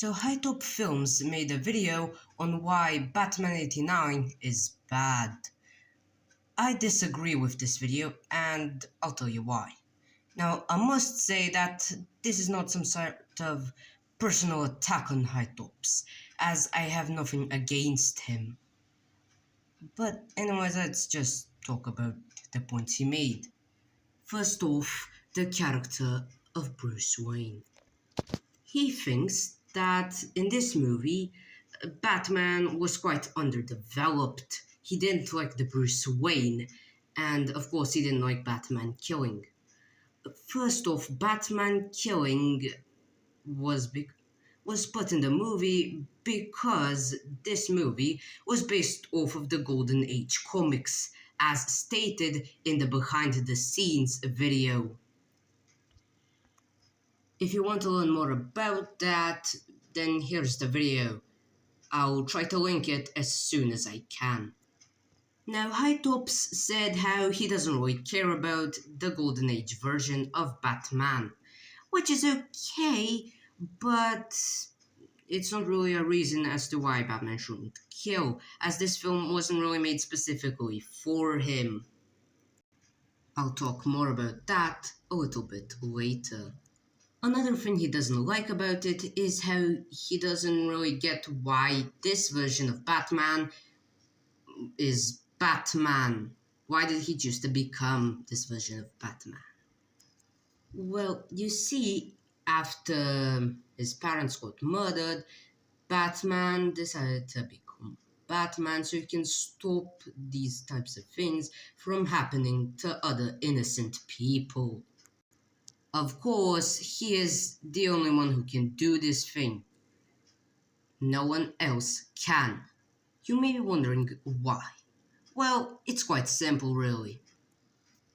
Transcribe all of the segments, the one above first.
So HiTop Films made a video on why Batman 89 is bad. I disagree with this video and I'll tell you why. Now, I must say that this is not some sort of personal attack on HiTops, as I have nothing against him. But anyways, let's just talk about the points he made. First off, the character of Bruce Wayne. He thinks that in this movie, Batman was quite underdeveloped. He didn't like the Bruce Wayne, and of course, he didn't like Batman killing. First off, Batman killing was was put in the movie because this movie was based off of the Golden Age comics, as stated in the behind the scenes video. If you want to learn more about that, then here's the video. I'll try to link it as soon as I can. Now, HiTops said how he doesn't really care about the Golden Age version of Batman, which is okay, but it's not really a reason as to why Batman shouldn't kill, as this film wasn't really made specifically for him. I'll talk more about that a little bit later. Another thing he doesn't like about it is how he doesn't really get why this version of Batman is Batman. Why did he choose to become this version of Batman? Well, you see, after his parents got murdered, Batman decided to become Batman so he can stop these types of things from happening to other innocent people. Of course, he is the only one who can do this thing. No one else can. You may be wondering why. Well, it's quite simple, really.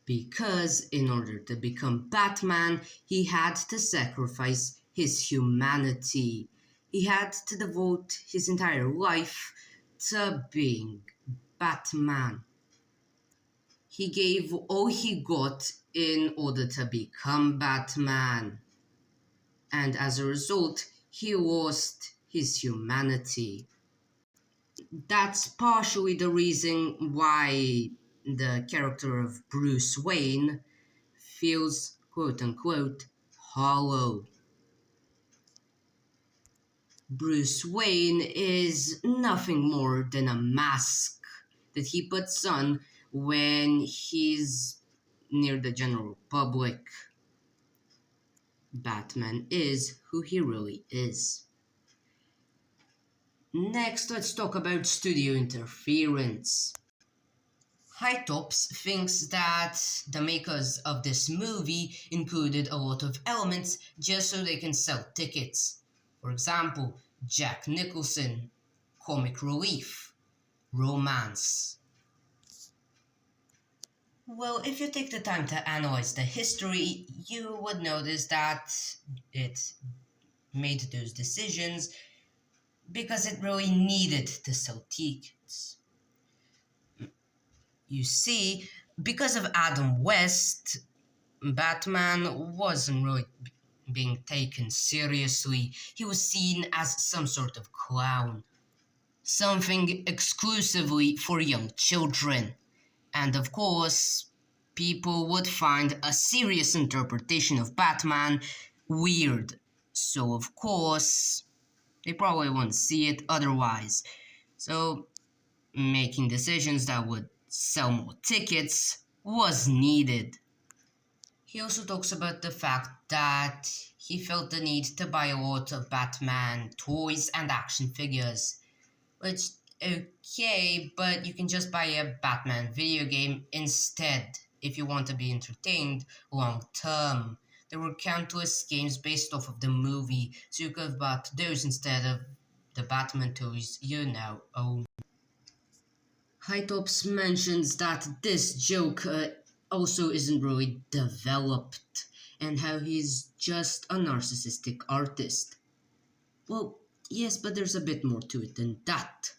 Because in order to become Batman, he had to sacrifice his humanity. He had to devote his entire life to being Batman. He gave all he got in order to become Batman. And as a result, he lost his humanity. That's partially the reason why the character of Bruce Wayne feels quote-unquote hollow. Bruce Wayne is nothing more than a mask that he puts on when he's near the general public. Batman is who he really is. Next, let's talk about studio interference. HiTops thinks that the makers of this movie included a lot of elements just so they can sell tickets. For example, Jack Nicholson, comic relief, romance. Well, if you take the time to analyze the history, you would notice that it made those decisions because it really needed to sell tickets. You see, because of Adam West, Batman wasn't really being taken seriously. He was seen as some sort of clown, something exclusively for young children. And of course, people would find a serious interpretation of Batman weird. So of course, they probably wouldn't see it otherwise. So, making decisions that would sell more tickets was needed. He also talks about the fact that he felt the need to buy a lot of Batman toys and action figures. Which, okay, but you can just buy a Batman video game instead if you want to be entertained long term. There were countless games based off of the movie, so you could have bought those instead of the Batman toys you now own. HiTops mentions that this Joker also isn't really developed, and how he's just a narcissistic artist. Well, yes, but there's a bit more to it than that.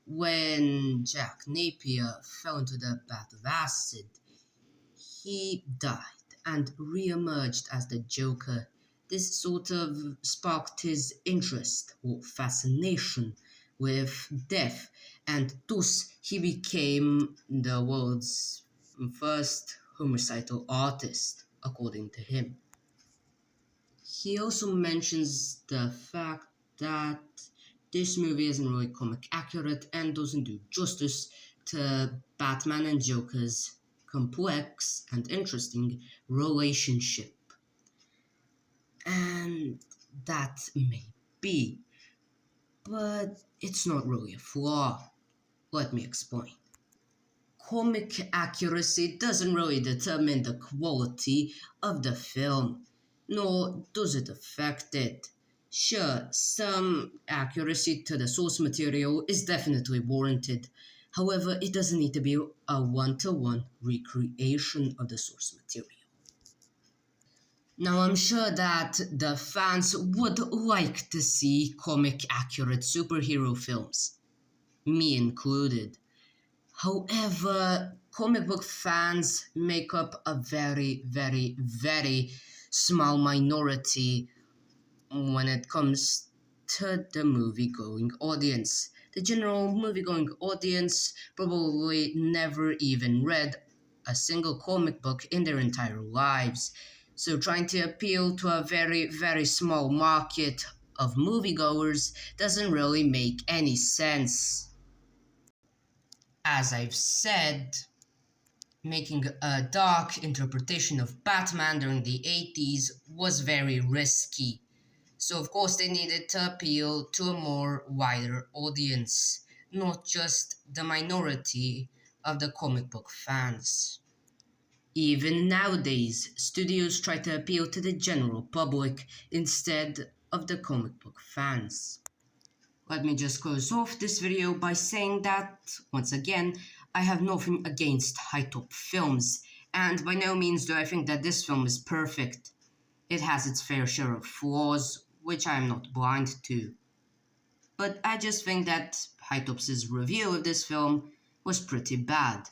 When Jack Napier fell into the bath of acid, he died and re-emerged as the Joker This sort of sparked his interest or fascination with death, and thus he became the world's first homicidal artist, according to him. He also mentions the fact that this movie isn't really comic accurate and doesn't do justice to Batman and Joker's complex and interesting relationship. And that may be, but it's not really a flaw. Let me explain. Comic accuracy doesn't really determine the quality of the film, nor does it affect it. Sure, some accuracy to the source material is definitely warranted. However, it doesn't need to be a one-to-one recreation of the source material. Now, I'm sure that the fans would like to see comic accurate superhero films, me included. However, comic book fans make up a very, very, very small minority when it comes to the movie going audience. The general movie going audience probably never even read a single comic book in their entire lives. So, trying to appeal to a very, very small market of moviegoers doesn't really make any sense. As I've said, making a dark interpretation of Batman during the 80s was very risky. So, of course, they needed to appeal to a more wider audience, not just the minority of the comic book fans. Even nowadays, studios try to appeal to the general public instead of the comic book fans. Let me just close off this video by saying that, once again, I have nothing against HiTop Films, and by no means do I think that this film is perfect. It has its fair share of flaws, which I am not blind to. But I just think that HiTop's review of this film was pretty bad.